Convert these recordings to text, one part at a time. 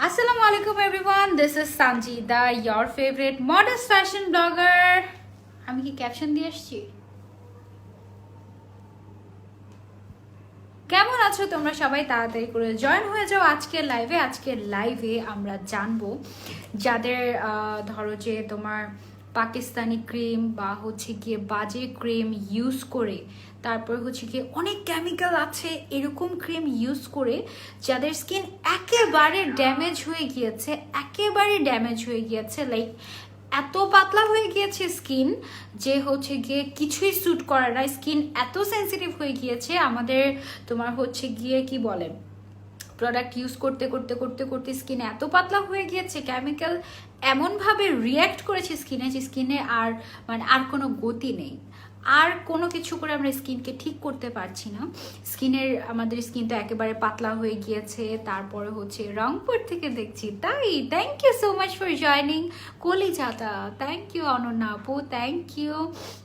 Assalamualaikum everyone, this is Sanjida, your favorite modest fashion blogger. আমি কি caption দিয়ে আসছি? কেমন আছো তোমরা সবাই? তাড়াতাড়ি করে জয়েন হয়ে যাও আজকের লাইভে। আজকের লাইভে আমরা জানবো যাদের ধরো যে তোমার পাকিস্তানি ক্রিম বা হচ্ছে গিয়ে বাজে ক্রিম ইউজ করে, তারপর হচ্ছে গিয়ে অনেক কেমিক্যাল আছে এরকম ক্রিম ইউজ করে যাদের স্কিন একেবারে ড্যামেজ হয়ে গিয়েছে, লাইক এত পাতলা হয়ে গিয়েছে স্কিন যে হচ্ছে গিয়ে কিছুই স্যুট করে না, স্কিন এত সেন্সিটিভ হয়ে গিয়েছে। আমাদের তোমার হচ্ছে গিয়ে কি বলে প্রোডাক্ট ইউজ করতে করতে করতে করতে স্কিন এত পাতলা হয়ে গিয়েছে, কেমিক্যাল এমনভাবে রিয়্যাক্ট করেছে স্কিনে যে স্কিনে আর কোনো গতি নেই, আর কোনো কিছু করে আমরা স্কিনকে ঠিক করতে পারছি না। আমাদের স্কিন তো একেবারে পাতলা হয়ে গিয়েছে। তারপরে হচ্ছে রংপুর থেকে দেখছি, তাই thank you so much for joining. কলিজাতা থ্যাংক ইউ। অনন্যা আপু থ্যাংক ইউ।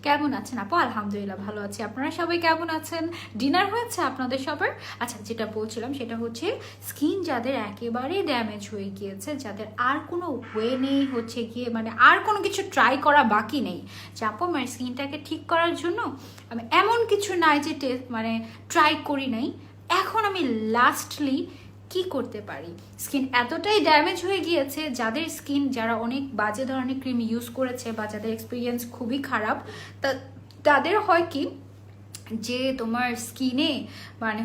কেমন আছেন আপু? আলহামদুলিল্লাহ ভালো আছি। আপনারা সবাই কেমন আছেন? ডিনার হয়েছে আপনাদের সবার? আচ্ছা, যেটা বলছিলাম সেটা হচ্ছে স্কিন যাদের একেবারে ড্যামেজ হয়ে গিয়েছে, যাদের আর কোনো ওয়ে নেই হচ্ছে গিয়ে আর কোনো কিছু ট্রাই করা বাকি নেই যে আপু আমার স্কিনটাকে ঠিক করার জন্য আমি এমন কিছু নাই যে ট্রাই করি নাই, এখন আমি লাস্টলি কি করতে পারি। স্কিন এতটাই ড্যামেজ হয়ে গিয়েছে, যারা অনেক বাজে ধরনের ক্রিম ইউজ করেছে বা যাদের এক্সপিরিয়েন্স খুবই খারাপ, তাদের হয় কি যে তোমার স্কিনে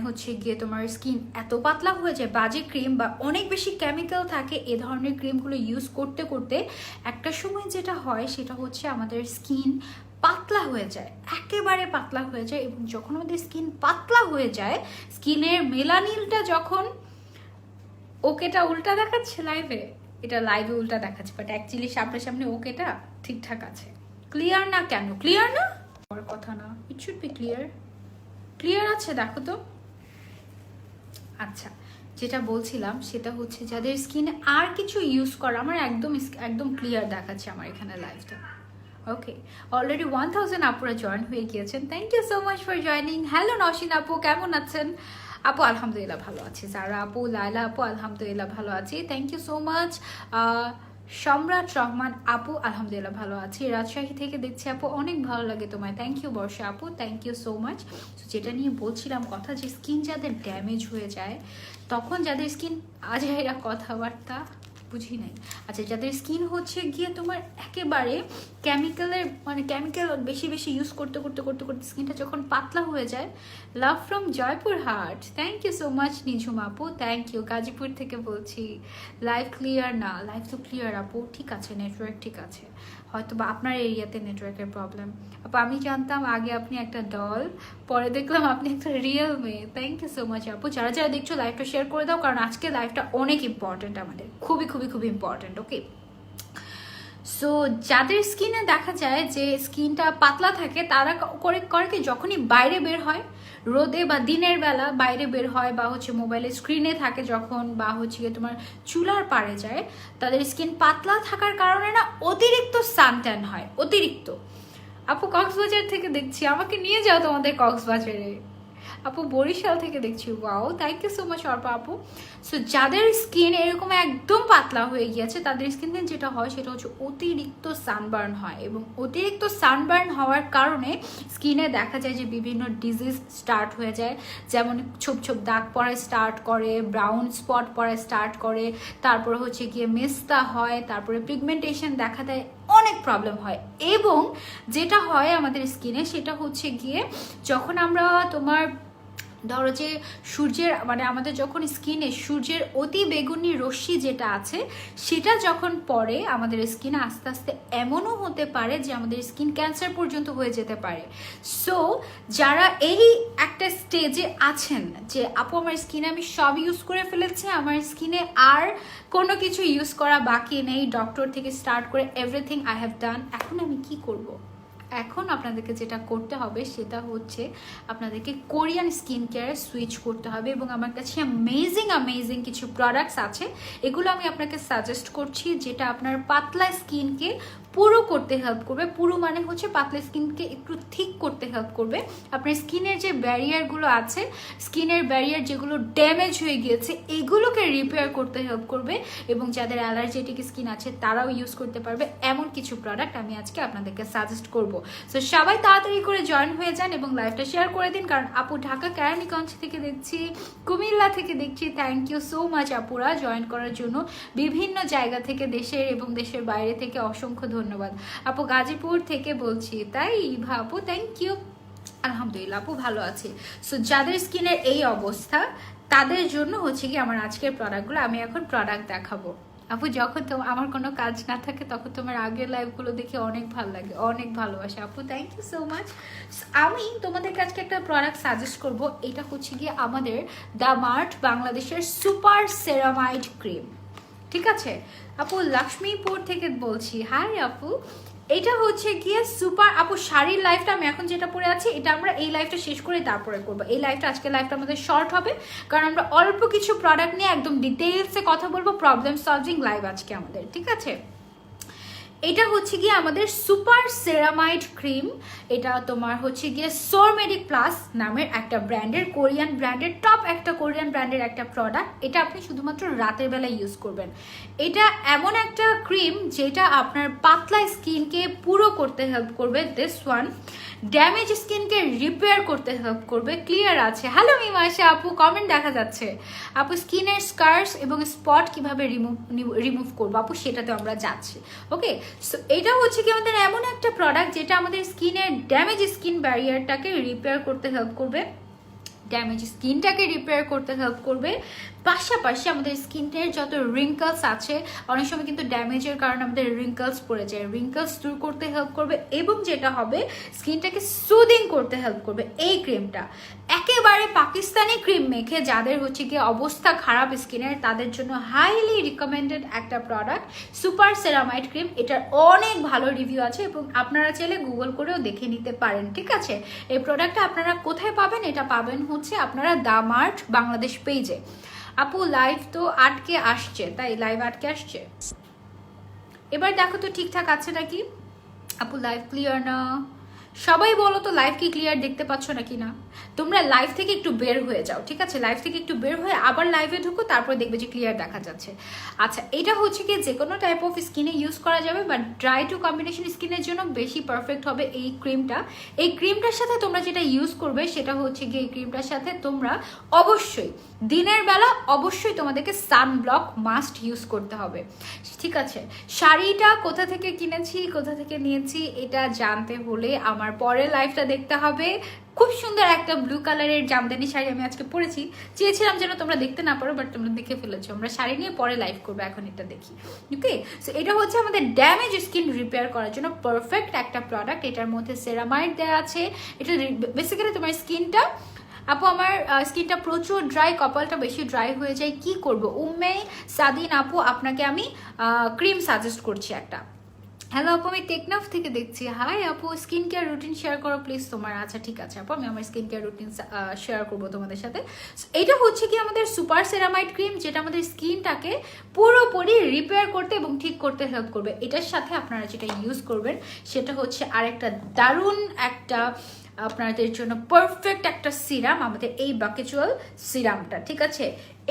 হচ্ছে গিয়ে তোমার স্কিন এত পাতলা হয়ে যায়, বাজে ক্রিম বা অনেক বেশি কেমিক্যাল থাকে এ ধরনের ক্রিমগুলো ইউজ করতে করতে একটা সময় যেটা হয় সেটা হচ্ছে আমাদের স্কিন পাতলা হয়ে যায়, একেবারে পাতলা হয়ে যায়। এবং যখন আমাদের স্কিন পাতলা হয়ে যায়, স্কিনের মেলানিনটা যখন ওকেটা উল্টা দেখাচ্ছে লাইভে, এটা লাইভে উল্টা দেখাচ্ছে, বাট অ্যাকচুয়ালি সামনে ওকেটা ঠিকঠাক আছে। ক্লিয়ার না? কেন ক্লিয়ার না? কথা না, ইট শুড বি ক্লিয়ার আছে, দেখো তো। আচ্ছা, যেটা বলছিলাম সেটা হচ্ছে যাদের স্কিনে আর কিছু ইউজ করা, আমার একদম ক্লিয়ার দেখাচ্ছে আমার এখানে লাইভটা। ওকে, অলরেডি 1000 আপুরা জয়েন হয়ে গিয়েছেন, thank you so much for joining. Hello Nosin আপু, কেমন আছেন? আপু আলহামদুলিল্লাহ ভালো আছি। যারা আপু, লাইলা আপু আলহামদুলিল্লাহ ভালো আছি, থ্যাংক ইউ সো মাচ। সম্রাট রহমান আপু আলহামদুলিল্লাহ ভালো আছি। রাজশাহী থেকে দেখছি আপু, অনেক ভালো লাগে তোমায়, থ্যাংক ইউ। বর্ষা আপু থ্যাংক ইউ সো মাচ। যেটা নিয়ে বলছিলাম কথা, যে স্কিন যাদের ড্যামেজ হয়ে যায়, তখন যাদের স্কিন এরা কথাবার্তা বুঝি নাই। আচ্ছা, যাদের স্কিন হচ্ছে গিয়ে তোমার একেবারে কেমিক্যাল বেশি বেশি ইউজ করতে করতে করতে করতে স্কিনটা যখন পাতলা হয়ে যায়, love from Joypurhat, thank you so much. Nijhum আপু থ্যাংক ইউ। গাজীপুর থেকে বলছি, লাইভ ক্লিয়ার না? লাইভ তো ক্লিয়ার আপু, ঠিক আছে, নেটওয়ার্ক ঠিক আছে, হয়তো বা আপনার এরিয়াতে নেটওয়ার্কের প্রবলেম। আপু আমি জানতাম আগে আপনি একটা ডল, পরে দেখলাম আপনি একটা রিয়েল মেয়ে, থ্যাংক ইউ সো মাচ আপু। যারা যারা দেখছো লাইভটা শেয়ার করে দাও, কারণ আজকে লাইভটা অনেক ইম্পর্টেন্ট, আমাদের খুবই খুবই খুবই ইম্পর্টেন্ট। ওকে, সো যাদের স্কিনে দেখা যায় যে স্কিনটা পাতলা থাকে, তারা করে কি, যখনই বাইরে বের হয় রোদে বা দিনের বেলা বাইরে বের হয়, বা হচ্ছে মোবাইলের স্ক্রিনে থাকে যখন, বা হচ্ছে গিয়ে তোমার চুলার পাড়ে যায়, তাদের স্কিন পাতলা থাকার কারণে না অতিরিক্ত সানট্যান হয়, অতিরিক্ত। আপু কক্সবাজার থেকে দেখছি, আমাকে নিয়ে যাও তোমাদের কক্সবাজারে। আপু বরিশাল থেকে দেখছি, wow thank you so much Arpa আপু। সো যাদের স্কিন এরকম একদম পাতলা হয়ে গিয়েছে, তাদের স্কিনে যেটা হয় সেটা হচ্ছে অতিরিক্ত সানবার্ন হয়, এবং অতিরিক্ত সানবার্ন হওয়ার কারণে স্কিনে দেখা যায় যে বিভিন্ন ডিজিজ স্টার্ট হয়ে যায়, যেমন ছোপ ছোপ দাগ পড়া স্টার্ট করে, ব্রাউন স্পট পড়া স্টার্ট করে, তারপরে হচ্ছে গিয়ে মেস্তা হয়, তারপরে পিগমেন্টেশন দেখা দেয়, অনেক প্রবলেম হয়। এবং যেটা হয় আমাদের স্কিনে সেটা হচ্ছে গিয়ে, যখন আমরা তোমার ধরো যে সূর্যের আমাদের যখন স্কিনে সূর্যের অতি বেগুনি রশ্মি যেটা আছে, সেটা যখন পড়ে আমাদের স্কিনে, আস্তে আস্তে এমনও হতে পারে যে আমাদের স্কিন ক্যান্সার পর্যন্ত হয়ে যেতে পারে। সো যারা এই একটা স্টেজে আছেন যে আপু আমার স্কিনে আমি সব ইউজ করে ফেলেছি, আমার স্কিনে আর কোনো কিছু ইউজ করা বাকি নেই, ডক্টর থেকে স্টার্ট করে এভরিথিং আই হ্যাভ ডান, এখন আমি কি করব? এখন আপনাদেরকে যেটা করতে হবে সেটা হচ্ছে আপনাদেরকে কোরিয়ান স্কিন কেয়ারে সুইচ করতে হবে, এবং আমার কাছে অ্যামেজিং কিছু প্রোডাক্টস আছে, এগুলো আমি আপনাকে সাজেস্ট করছি, যেটা আপনার পাতলা স্কিনকে পুরো করতে হেল্প করবে। পুরো মানে হচ্ছে পাতলা স্কিনকে একটু থিক করতে হেল্প করবে। আপনার স্কিনের যে ব্যারিয়ারগুলো আছে, স্কিনের ব্যারিয়ার যেগুলো ড্যামেজ হয়ে গিয়েছে, এগুলোকে রিপেয়ার করতে হেল্প করবে, এবং যাদের অ্যালার্জেটিক স্কিন আছে তারাও ইউজ করতে পারবে এমন কিছু প্রোডাক্ট আমি আজকে আপনাদেরকে সাজেস্ট করব। সো সবাই তাড়াতাড়ি করে জয়েন হয়ে যান এবং লাইভটা শেয়ার করে দিন, কারণ আপু ঢাকা কেরানীগঞ্জ থেকে দেখছি, কুমিল্লা থেকে দেখছি। থ্যাংক ইউ সো মাচ আপুরা জয়েন করার জন্য, বিভিন্ন জায়গা থেকে, দেশের এবং দেশের বাইরে থেকে অসংখ্য ধন্যবাদ। আপু গাজীপুর থেকে বলছি, তাই আপু থ্যাংক ইউ। আলহামদুলিল্লাহ আপু ভালো আছি। সো যাদের স্কিনের এই অবস্থা তাদের জন্য হচ্ছে কি আমার আজকের প্রোডাক্টগুলো, আমি এখন প্রোডাক্ট দেখাবো। আপু যখন তো আমার কোনো কাজ না থাকে তখন তোমার আগের লাইভগুলো দেখে অনেক ভালো লাগে, অনেক ভালোবাসে আপু, থ্যাংক ইউ সো মাচ। আমি তোমাদের কাছে একটা প্রোডাক্ট সাজেস্ট করব, এটা হচ্ছে গিয়ে আমাদের দ্য মার্ট বাংলাদেশের সুপার সেরামাইড ক্রিম। ঠিক আছে আপু, লক্ষ্মীপুর থেকে বলছি, হাই আপু। এটা হচ্ছে গিয়ে সুপার, আপু শাড়ির লাইফটা আমি এখন যেটা পরে আছি এটা আমরা এই লাইফটা শেষ করে তারপরে করবো। এই লাইফটা, আজকের লাইফটা আমাদের শর্ট হবে, কারণ আমরা অল্প কিছু প্রোডাক্ট নিয়ে একদম ডিটেলসে কথা বলবো। প্রবলেম সলভিং লাইভ আজকে আমাদের, ঠিক আছে। এটা হচ্ছে গিয়ে আমাদের সুপার সেরামাইড ক্রিম। এটা তোমার হচ্ছে গিয়ে সোরমেডিক প্লাস নামের একটা ব্র্যান্ডের, কোরিয়ান ব্র্যান্ডের, টপ একটা কোরিয়ান ব্র্যান্ডের একটা প্রোডাক্ট। এটা আপনি শুধুমাত্র রাতের বেলা ইউজ করবেন। এটা এমন একটা ক্রিম যেটা আপনার পাতলা স্কিনকে পুরো করতে হেল্প করবে। দিস ওয়ান ড্যামেজ স্কিনকে রিপেয়ার করতে হেল্প করবে। ক্লিয়ার আছে? হ্যালো মিমাশা আপু, কমেন্ট দেখা যাচ্ছে। আপু স্কিনের স্কার্স এবং স্পট কিভাবে রিমুভ করবো আপু, সেটাতে আমরা যাচ্ছি। ওকে, সো এটা হচ্ছে কি আমাদের এমন একটা প্রোডাক্ট যেটা আমাদের স্কিনের ড্যামেজ স্কিন ব্যারিয়ারটাকে রিপেয়ার করতে হেল্প করবে, ড্যামেজ স্কিনটাকে রিপেয়ার করতে হেল্প করবে। পাশাপাশি আমাদের স্কিনের যত রিঙ্কলস আছে, অনেক সময় কিন্তু ড্যামেজের কারণে আমাদের রিঙ্কলস পড়ে যায়, রিঙ্কলস দূর করতে হেল্প করবে, এবং যেটা হবে স্কিনটাকে সুদিং করতে হেল্প করবে এই ক্রিমটা। একেবারে পাকিস্তানি ক্রিম মেখে যাদের হচ্ছে কি অবস্থা খারাপ স্কিনের, তাদের জন্য হাইলি রিকমেন্ডেড একটা প্রোডাক্ট সুপার সেরামাইড ক্রিম। এটার অনেক ভালো রিভিউ আছে এবং আপনারা চাইলে গুগল করেও দেখে নিতে পারেন, ঠিক আছে। এই প্রোডাক্টটা আপনারা কোথায় পাবেন? এটা পাবেন হচ্ছে আপনারা দ্য মার্ট বাংলাদেশ পেজে। আপু লাইভ তো আটকে আসছে, তাই লাইভ আটকে আসছে। এবার দেখো তো ঠিকঠাক আছে নাকি আপু, লাইভ ক্লিয়ার না? সবাই বলো তো লাইভ কি ক্লিয়ার দেখতে পাচ্ছ নাকি না? তোমরা লাইভ থেকে একটু বের হয়ে যাও, ঠিক আছে। লাইভ থেকে একটু বের হয়ে আবার লাইভে ঢুকো, তারপরে দেখবে যে ক্লিয়ার দেখা যাচ্ছে। আচ্ছা, এটা হচ্ছে কি যে কোনো টাইপ অফ স্কিনে ইউজ করা যাবে, বাট ড্রাই টু কম্বিনেশন স্কিনের জন্য বেশি পারফেক্ট হবে এই ক্রিমটা। এই ক্রিমটার সাথে তোমরা যেটা ইউজ করবে সেটা হচ্ছে কি, এই ক্রিমটার সাথে তোমরা অবশ্যই দিনের বেলা অবশ্যই তোমাদেরকে সানব্লক মাস্ট ইউজ করতে হবে, ঠিক আছে। শাড়িটা কোথা থেকে কিনেছি, কোথা থেকে নিয়েছি, এটা জানতে হলে আমার পরের লাইভটা দেখতে হবে। খুব সুন্দর একটা ব্লু কালারের জামদানি শাড়ি আমি আজকে পরেছি, চেয়েছিলাম যেন তোমরা দেখতে না পারো, বাট তোমরা দেখে ফেলেছো। আমরা শাড়ি নিয়ে পরে লাইভ করবো, এখন এটা দেখি। ওকে, সো এটা হচ্ছে আমাদের ড্যামেজ স্কিন রিপেয়ার করার জন্য পারফেক্ট একটা প্রোডাক্ট। এটার মধ্যে সেরামাইড দেওয়া আছে। এটা বেসিক্যালি তোমার স্কিনটা, আপু আমার স্কিনটা প্রচুর ড্রাই, কপালটা বেশি ড্রাই হয়ে যায়, কি করব? উম্মে সাদিন আপু, আপনাকে আমি ক্রিম সাজেস্ট করছি একটা। হ্যালো আপু, আমি টেকনাফ থেকে দেখছি। হাই আপু, স্কিন কেয়ার রুটিন শেয়ার করো প্লিজ তোমার। আচ্ছা ঠিক আছে আপু, আমি আমার স্কিন কেয়ার রুটিন শেয়ার করবো তোমাদের সাথে। এটা হচ্ছে কি আমাদের সুপার সেরামাইড ক্রিম, যেটা আমাদের স্কিনটাকে পুরোপুরি রিপেয়ার করতে এবং ঠিক করতে হেল্প করবে। এটার সাথে আপনারা যেটা ইউজ করবেন সেটা হচ্ছে আরেকটা দারুণ একটা আপনাদের জন্য পারফেক্ট একটা সিরাম, আমাদের এই বাকেচুয়াল সিরামটা, ঠিক আছে।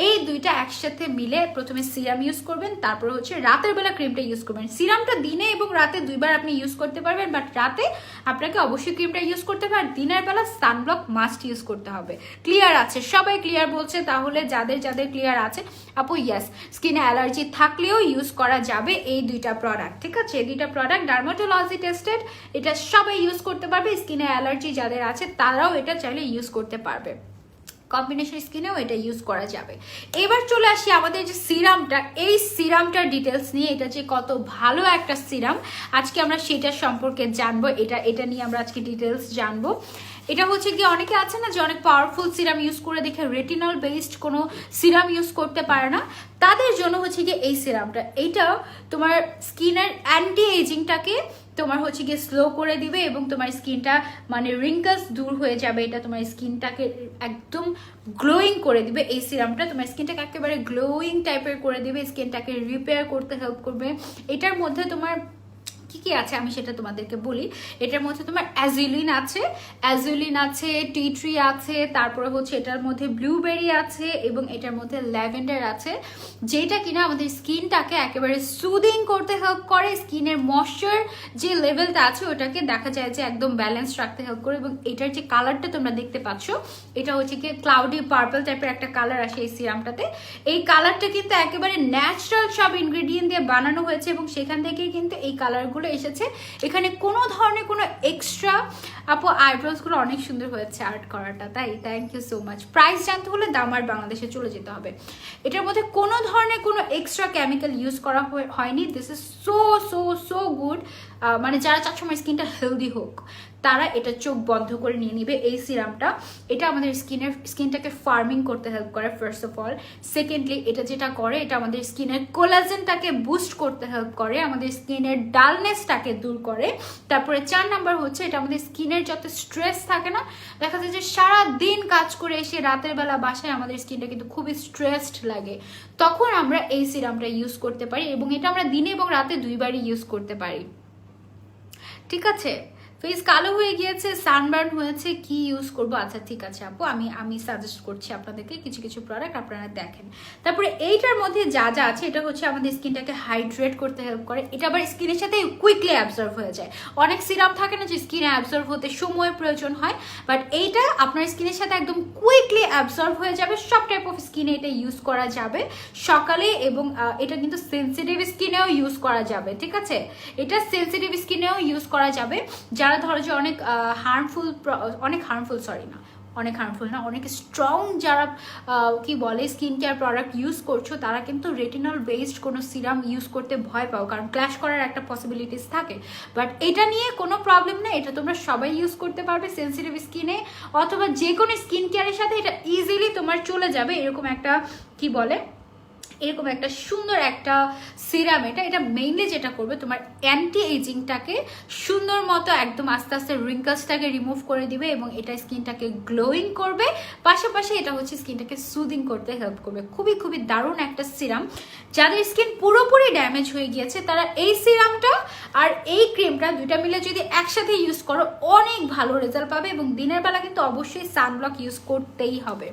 এই দুইটা একসাথে মিলে প্রথমে সিরাম ইউজ করবেন, তারপর হচ্ছে রাতের বেলা ক্রিমটা ইউজ করবেন। সিরামটা দিনে এবং রাতে দুইবার আপনি ইউজ করতে পারবেন, বাট রাতে আপনাকে অবশ্যই ক্রিমটা ইউজ করতে হবে, আর দিনের বেলা সানব্লক মাস্ট ইউজ করতে হবে। ক্লিয়ার আছে? সবাই ক্লিয়ার বলছে, তাহলে যাদের যাদের ক্লিয়ার আছে আপু, ইয়েস। স্কিনে অ্যালার্জি থাকলেও ইউজ করা যাবে এই দুইটা প্রোডাক্ট, ঠিক আছে। এই দুইটা প্রোডাক্ট ডার্মাটোলজি টেস্টেড, এটা সবাই ইউজ করতে পারবে। স্কিনে অ্যালার্জি যাদের আছে তারাও এটা চাইলে ইউজ করতে পারবে, কম্বিনেশন স্কিনেও এটা ইউজ করা যাবে। এবার চলে আসি আমাদের যে সিরামটা, এই সিরামটার ডিটেলস নিয়ে। এটা যে কত ভালো একটা সিরাম, আজকে আমরা সেটার সম্পর্কে জানবো। এটা নিয়ে আমরা আজকে ডিটেলস জানবো। এটা হচ্ছে কি, অনেকে আছে না যে অনেক পাওয়ারফুল সিরাম ইউজ করে দেখে রেটিনল বেসড কোনো সিরাম ইউজ করতে পারে না, তাদের জন্য হচ্ছে কি এই সিরামটা। এইটা তোমার স্কিনের অ্যান্টি এজিংটাকে তোমার হচ্ছে গিয়ে স্লো করে দিবে এবং তোমার স্কিনটা মানে রিঙ্কলস দূর হয়ে যাবে। এটা তোমার স্কিনটাকে একদম গ্লোয়িং করে দিবে। এই সিরামটা তোমার স্কিনটাকে একেবারে গ্লোয়িং টাইপের করে দিবে, স্কিনটাকে রিপেয়ার করতে হেল্প করবে। এটার মধ্যে তোমার কি কি আছে আমি সেটা তোমাদেরকে বলি। এটার মধ্যে তোমার অ্যাজুলিন আছে, টি ট্রি আছে, তারপরে হচ্ছে এটার মধ্যে ব্লুবেরি আছে এবং এটার মধ্যে ল্যাভেন্ডার আছে, যেটা কিনা আমাদের স্কিনটাকে একেবারে সুদিং করতে হেল্প করে। স্কিনের ময়শ্চার যে লেভেলটা আছে ওটাকে দেখা যায় যে একদম ব্যালেন্স রাখতে হেল্প করে। এবং এটার যে কালারটা তোমরা দেখতে পাচ্ছ, এটা হচ্ছে কি ক্লাউডি পার্পল টাইপের একটা কালার আসে এই সিরামটাতে। এই কালারটা কিন্তু একেবারে ন্যাচারাল সব ইনগ্রেডিয়েন্ট দিয়ে বানানো হয়েছে এবং সেখান থেকেই কিন্তু এই কালারগুলো এসেছে। এখানে কোনো ধরনের কোনো এক্সট্রা, আপু আইব্রোজ গুলো অনেক সুন্দর হয়েছে আর্ট করাটা, তাই thank you so much. Price জানতে হলে দামার বাংলাদেশে চলে যেতে হবে। এটার মধ্যে কোনো ধরনের কোনো এক্সট্রা কেমিক্যাল ইউজ করা হয়নি। This is so so so good. মানে যারা চাচ্ছ আমার স্কিনটা হেলদি হোক তারা এটা চোখ বন্ধ করে নিয়ে নিবে এই সিরামটা। এটা আমাদের স্কিনটাকে ফার্মিং করতে হেল্প করে ফার্স্ট অফ অল। সেকেন্ডলি এটা যেটা করে, এটা আমাদের স্কিনের কোলাজেনটাকে বুস্ট করতে হেল্প করে, আমাদের স্কিনের ডালনেসটাকে দূর করে। তারপরে 4 নাম্বার হচ্ছে এটা আমাদের স্কিনের যত স্ট্রেস থাকে না, দেখা যায় যে সারা দিন কাজ করে এসে রাতের বেলা বাসায় আমাদের স্কিনটা কিন্তু খুবই স্ট্রেসড লাগে, তখন আমরা এই সিরামটা ইউজ করতে পারি এবং এটা আমরা দিনে এবং রাতে 2 বারই ইউজ করতে পারি। ঠিক আছে, ফেস কালো হয়ে গিয়েছে, সানবার্ন হয়েছে, কি ইউজ করবো? আচ্ছা ঠিক আছে আপু, আমি সাজেস্ট করছি আপনাদেরকে কিছু কিছু প্রোডাক্ট, আপনারা দেখেন। তারপরে এইটার মধ্যে যা যা আছে, এটা হচ্ছে আমাদের স্কিনটাকে হাইড্রেট করতে হেল্প করে। এটা আবার স্কিনের সাথে কুইকলি অ্যাবজর্ভ হয়ে যায়। অনেক সিরাম থাকে না যে স্কিনে অ্যাবজর্ভ হতে সময় প্রয়োজন হয়, বাট এইটা আপনার স্কিনের সাথে একদম কুইকলি অ্যাবজর্ভ হয়ে যাবে। সব টাইপ অফ স্কিনে এটা ইউজ করা যাবে সকালে, এবং এটা কিন্তু সেন্সিটিভ স্কিনেও ইউজ করা যাবে। ঠিক আছে, এটা সেন্সিটিভ স্কিনেও ইউজ করা যাবে। যারা ধরো যে অনেক অনেক স্ট্রং যারা কি বলে স্কিন কেয়ার প্রোডাক্ট ইউজ করছো, তারা কিন্তু রেটিনল বেসড কোনো সিরাম ইউজ করতে ভয় পাও, কারণ ক্ল্যাশ করার একটা পসিবিলিটিস থাকে। বাট এটা নিয়ে কোনো প্রবলেম নেই, এটা তোমরা সবাই ইউজ করতে পারবে সেন্সিটিভ স্কিনে অথবা যে কোনো স্কিন কেয়ারের সাথে এটা ইজিলি তোমার চলে যাবে। এরকম একটা কি বলে, এরকম একটা সুন্দর একটা সিরাম। এটা মেইনলি যেটা করবে তোমার অ্যান্টি এজিংটাকে সুন্দর মতো একদম আস্তে আস্তে রিঙ্কলসটাকে রিমুভ করে দিবে এবং এটা স্কিনটাকে গ্লোয়িং করবে, পাশাপাশি এটা হচ্ছে স্কিনটাকে সুদিং করতে হেল্প করবে। খুবই খুবই দারুণ একটা সিরাম। যাদের স্কিন পুরোপুরি ড্যামেজ হয়ে গিয়েছে তারা এই সিরামটা আর এই ক্রিমটা দুইটা মিলে যদি একসাথে ইউজ করো অনেক ভালো রেজাল্ট পাবে। এবং দিনের বেলা কিন্তু অবশ্যই সানব্লক ইউজ করতেই হবে।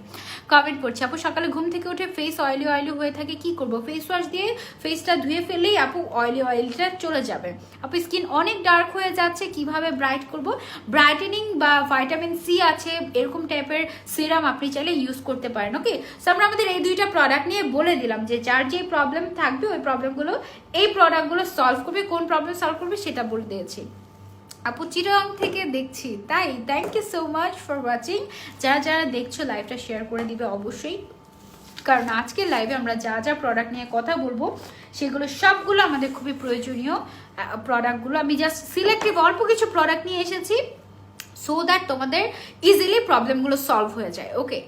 কমেন্ট করছি আপু সকালে ঘুম থেকে উঠে ফেস অয়েলি হয়ে থাকে, কি করব? ফেস ওয়াশ দিয়ে ফেসটা ধুয়ে ফেললেই আপু অয়েলটা চলে যাবে। আপু স্কিন অনেক ডার্ক হয়ে যাচ্ছে, কিভাবে ব্রাইট করব? ব্রাইটেনিং বা ভিটামিন সি আছে এরকম টাইপের সিরাম আপনি চাইলে ইউজ করতে পারেন। ওকে, সো আমরা আমাদের এই দুইটা প্রোডাক্ট নিয়ে বলে দিলাম যে যার যে প্রবলেম থাকবে ওই প্রবলেমগুলো এই প্রোডাক্টগুলো সলভ করবে। কোন প্রবলেম সলভ করবে সেটা বলে দিয়েছি। আপু চিরং থেকে দেখছি, তাই thank you so much for watching. যারা যারা দেখছো লাইভটা শেয়ার করে দিবে অবশ্যই, কারণ আজকের লাইভে আমরা যা যা প্রোডাক্ট নিয়ে কথা বলবো সেগুলো সবগুলো আমাদের খুবই প্রয়োজনীয় প্রোডাক্টগুলো। আমি জাস্ট সিলেক্টিভ অল্প কিছু প্রোডাক্ট নিয়ে এসেছি সো দ্যাট তোমাদের ইজিলি প্রবলেমগুলো সলভ হয়ে যায়। ওকে,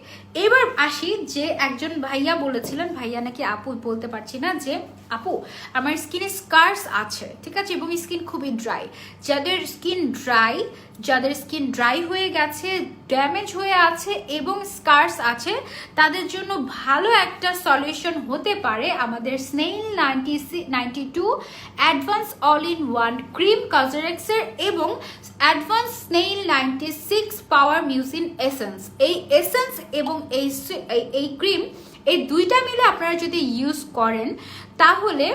এবার আসি যে একজন ভাইয়া বলেছিলেন, ভাইয়া নাকি আপু বলতে পারছি না, যে আপু আমার স্কিনে স্কার্স আছে, ঠিক আছে, এবং স্কিন খুবই ড্রাই। যাদের স্কিন ড্রাই হয়ে গেছে, ড্যামেজ হয়ে আছে এবং স্কার্স আছে, তাদের জন্য ভালো একটা সলিউশন হতে পারে আমাদের snail 92 advance all in one cream কজরেক্সের এবং advance snail 96 power mucin essence. এই এসেন্স এবং এই ক্রিম, এই দুইটা মিলে আপনারা যদি ইউজ করেন তাহলে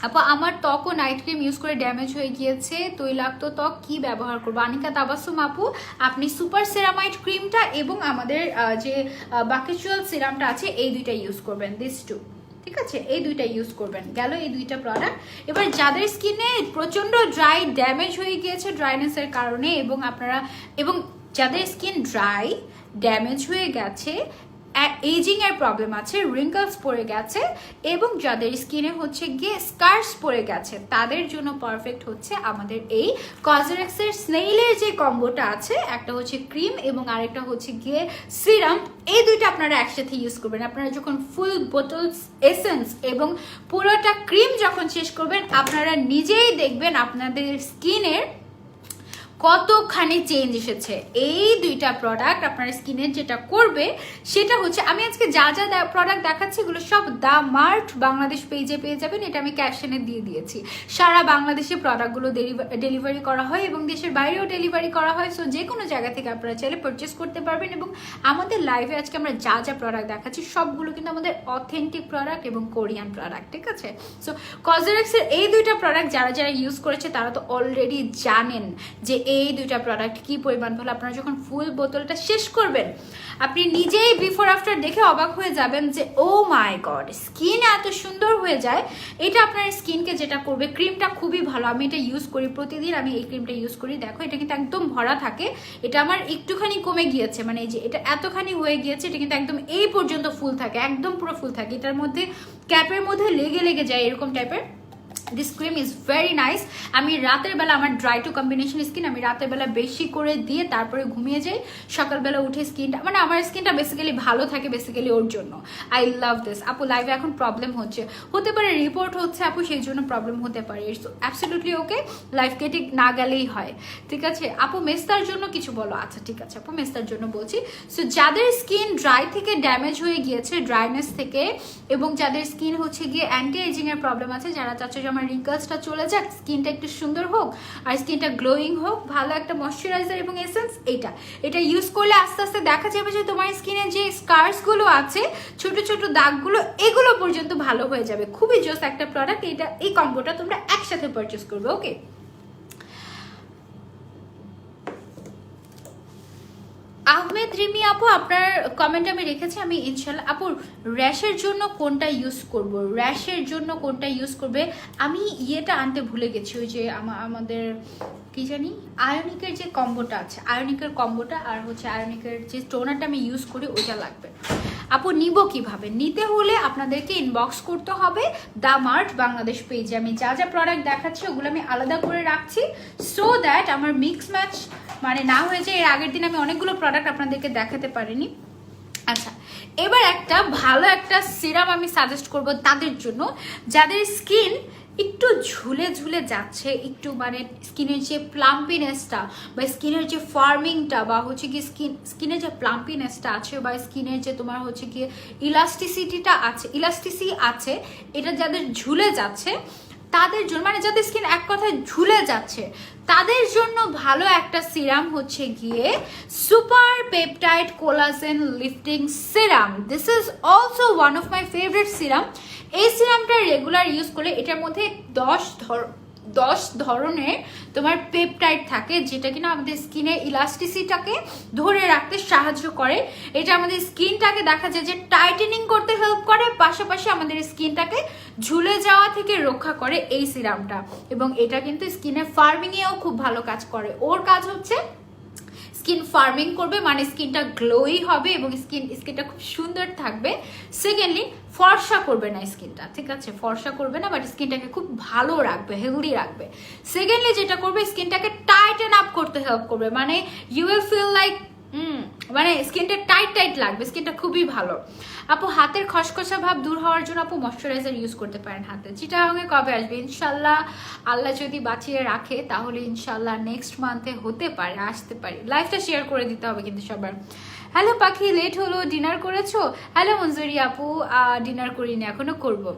আপু আমার ত্বকও নাইট ক্রিম ইউজ করে ড্যামেজ হয়ে গিয়েছে, তৈলাক্ত ত্বক, কি ব্যবহার করবো? আনিকা তাবাসুম আপু আপনি সুপার সেরামাইড ক্রিমটা এবং আমাদের যে বাকেচুয়াল সিরামটা আছে এই দুইটা ইউজ করবেন, দিস টু। ঠিক আছে, এই দুইটা ইউজ করবেন, গেল এই দুইটা প্রোডাক্ট। এবার যাদের স্কিনে প্রচন্ড ড্রাই ড্যামেজ হয়ে গিয়েছে ড্রাইনেসের কারণে এবং যাদের স্কিন ড্রাই ড্যামেজ হয়ে গেছে এজিং এর প্রবলেম আছে, রিঙ্কলস পড়ে গেছে, এবং যাদের স্কিনে হচ্ছে গিয়ে স্কার্স পড়ে গেছে তাদের জন্য পারফেক্ট হচ্ছে আমাদের এই কসরেক্সের স্নেইলের যে কম্বোটা আছে, একটা হচ্ছে ক্রিম এবং আরেকটা হচ্ছে গিয়ে সিরাম। এই দুইটা আপনারা একসাথে ইউজ করবেন। আপনারা যখন ফুল বোতলস এসেন্স এবং পুরোটা ক্রিম যখন শেষ করবেন, আপনারা নিজেই দেখবেন আপনাদের স্কিনের কতখানি চেঞ্জ এসেছে। এই দুইটা প্রোডাক্ট আপনার স্কিনের যেটা করবে সেটা হচ্ছে, আমি আজকে যা যা প্রোডাক্ট দেখাচ্ছি এগুলো সব দা মার্ট বাংলাদেশ পেজে পেয়ে যাবেন, এটা আমি ক্যাপশনে দিয়ে দিয়েছি। সারা বাংলাদেশে প্রোডাক্টগুলো ডেলিভারি করা হয় এবং দেশের বাইরেও ডেলিভারি করা হয়। সো যে কোনো জায়গা থেকে আপনারা চাইলে পারচেস করতে পারবেন। এবং আমাদের লাইভে আজকে আমরা যা যা প্রোডাক্ট দেখাচ্ছি সবগুলো কিন্তু আমাদের অথেন্টিক প্রোডাক্ট এবং কোরিয়ান প্রোডাক্ট, ঠিক আছে? সো কসরেক্সের এই দুইটা প্রোডাক্ট যারা যারা ইউজ করেছে তারা তো অলরেডি জানেন যে এই দুইটা প্রোডাক্ট কি পরিমাণ ভালো। আপনারা যখন ফুল বোতলটা শেষ করবেন আপনি নিজেই বিফোর আফটার দেখে অবাক হয়ে যাবেন যে ও মাই গড, স্কিন এত সুন্দর হয়ে যায়। এটা আপনার স্কিনকে যেটা করবে, ক্রিমটা খুবই ভালো, আমি এটা ইউজ করি প্রতিদিন, আমি এই ক্রিমটা ইউজ করি। দেখো এটা কিন্তু একদম ভরা থাকে, এটা আমার একটুখানি কমে গিয়েছে, মানে এই যে এটা এতখানি হয়ে গিয়েছে, এটা কিন্তু একদম এই পর্যন্ত ফুল থাকে, একদম পুরো ফুল থাকে। এটার মধ্যে ক্যাপের মধ্যে লেগে লেগে যায় এরকম টাইপের। This cream is very nice. আমি রাতের বেলা, আমার ড্রাই টু কম্বিনেশন স্কিন, আমি রাতের বেলা বেশি করে দিয়ে তারপরে ঘুমিয়ে যাই, সকালবেলা উঠে স্কিনটা, মানে আমার স্কিনটা বেসিক্যালি ভালো থাকে বেসিক্যালি ওর জন্য। I love this. আপু লাইভে এখন প্রবলেম হতে পারে, রিপোর্ট হচ্ছে আপু, সেই জন্য প্রবলেম হতে পারে। ইটস অ্যাবসলিউটলি ওকে, লাইভ কেটে না গেলেই হয়, ঠিক আছে? আপু মেস্তার জন্য কিছু বলো। আচ্ছা ঠিক আছে আপু, মেস্তার জন্য বলছি। সো যাদের স্কিন ড্রাই থেকে ড্যামেজ হয়ে গিয়েছে, ড্রাইনেস থেকে, এবং যাদের স্কিন হচ্ছে গিয়ে অ্যান্টি এজিং এর প্রবলেম আছে, যারা চাচ্ছে যে আমার রিঙ্কলসটা চলে যাক, স্কিনটা একটু সুন্দর হোক আর স্কিনটা গ্লোয়িং হোক, ভালো একটা ময়শ্চারাইজার এবং এসেন্স, এটা ইউজ করলে আস্তে আস্তে দেখা যাবে যে তোমার স্কিনে যে স্কার্স গুলো আছে, ছোট ছোট দাগগুলো, এগুলো পর্যন্ত ভালো হয়ে যাবে। খুবই জোস একটা প্রোডাক্ট এটা। এই কম্বোটা তোমরা একসাথে পারচেস করবে, ওকে? আহমেদ রিমি আপু, আপনার কমেন্ট আমি রেখেছি, আমি ইনশাল্লাহ। আপুর র্যাশের জন্য কোনটা ইউজ করব, র্যাশের জন্য কোনটা ইউজ করবে? আমি ইয়েটা আনতে ভুলে গেছি, ওই যে আমাদের কি জানি আয়োনিকের যে কম্বোটা আছে, আয়োনিকের কম্বোটা আর হচ্ছে আয়োনিকের যে টোনারটা আমি ইউজ করি ওইটা লাগবে। আপু নিব কিভাবে? নিতে হলে আপনাদেরকে ইনবক্স করতে হবে দা মার্ট বাংলাদেশ পেজে। আমি যা যা প্রোডাক্ট দেখাচ্ছি ওগুলো আমি আলাদা করে রাখছি, সো দ্যাট আমার মিক্স ম্যাচ মানে না হয়ে যায়। এর আগের দিন আমি অনেকগুলো প্রোডাক্ট আপনাদেরকে দেখাতে পারিনি। আচ্ছা, এবার একটা ভালো একটা সিরাম আমি সাজেস্ট করব তাদের জন্য যাদের স্কিন একটু ঝুলে ঝুলে যাচ্ছে, একটু মানে স্কিনের যে প্লাম্পিনেসটা বা স্কিনের যে ফার্মিংটা বা হচ্ছে কি স্কিনের যে প্লাম্পিনেসটা আছে বা স্কিনের যে তোমার হচ্ছে কি ইলাস্টিসিটিটা আছে, ইলাস্টিসি আছে, এটা যাদের ঝুলে যাচ্ছে তাদের জন্য, মানে যাদের স্কিন এক কথায় ঝুলে যাচ্ছে তাদের জন্য ভালো একটা সিরাম হচ্ছে গিয়ে super peptide collagen lifting serum. This is also one of my favourite serum. এই সিরামটা রেগুলার ইউজ করলে এটার মধ্যে 10 ধরনের তোমার পেপটাইড থাকে, যেটা কিনা আমাদের স্কিনের ইলাস্টিসিটাকে ধরে রাখতে সাহায্য করে। এটা আমাদের স্কিনটাকে দেখা যায় যে টাইটেনিং করতে হেল্প করে, পাশাপাশি আমাদের স্কিনটাকে ঝুলে যাওয়া থেকে রক্ষা করে এই সিরামটা। এবং এটা কিন্তু স্কিনের ফার্মিংয়েও খুব ভালো কাজ করে। ওর কাজ হচ্ছে স্কিন ফার্মিং করবে, মানে স্কিনটা গ্লোই হবে এবং স্কিনটা খুব সুন্দর থাকবে। সেকেন্ডলি ফর্সা করবে না স্কিনটা, ঠিক আছে? ফর্সা করবে না, বাট স্কিনটাকে খুব ভালো রাখবে, হেলদি রাখবে। সেকেন্ডলি যেটা করবে, স্কিনটাকে টাইটেন আপ করতে হেল্প করবে, মানে ইউ উইল ফিল লাইক মানে স্কিনটা টাইট লাগবে, স্কিনটা খুবই ভালো। আপু হাতের খসখসা ভাব দূর হওয়ার জন্য আপু ময়শ্চারাইজার ইউজ করতে পারেন হাতে। চিটাগাংয়ে কবে আসবে? ইনশাল্লাহ আল্লাহ যদি বাঁচিয়ে রাখে তাহলে ইনশাল্লাহ নেক্সট মান্থে হতে পারে, আসতে পারি। লাইফটা শেয়ার করে দিতে হবে কিন্তু সবার। হ্যালো পাখি, লেট হলো, ডিনার করেছো? হ্যালো মঞ্জুরি আপু, ডিনার করিনি, এখনো করবো।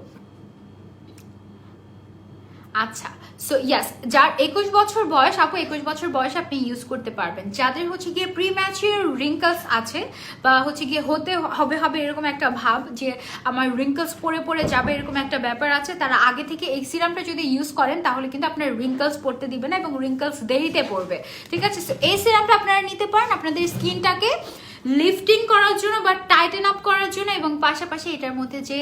আচ্ছা, সো ইয়াস, যার 21 বছর বয়স, আপু 21 বছর বয়স আপনি ইউজ করতে পারবেন। যাদের হচ্ছে গিয়ে প্রিম্যাচিওর রিঙ্কলস আছে বা হচ্ছে গিয়ে হতে হবে এরকম একটা ভাব যে আমার রিঙ্কলস পড়ে যাবে এরকম একটা ব্যাপার আছে, তারা আগে থেকে এই সিরামটা যদি ইউজ করেন তাহলে কিন্তু আপনার রিঙ্কলস পড়তে দিবে না এবং রিঙ্কলস দেরিতে পড়বে, ঠিক আছে? সো এই সিরামটা আপনারা নিতে পারেন আপনাদের স্কিনটাকে লিফটিং করার জন্য বা টাইটেন আপ করার জন্য, এবং পাশাপাশি এটার মধ্যে যে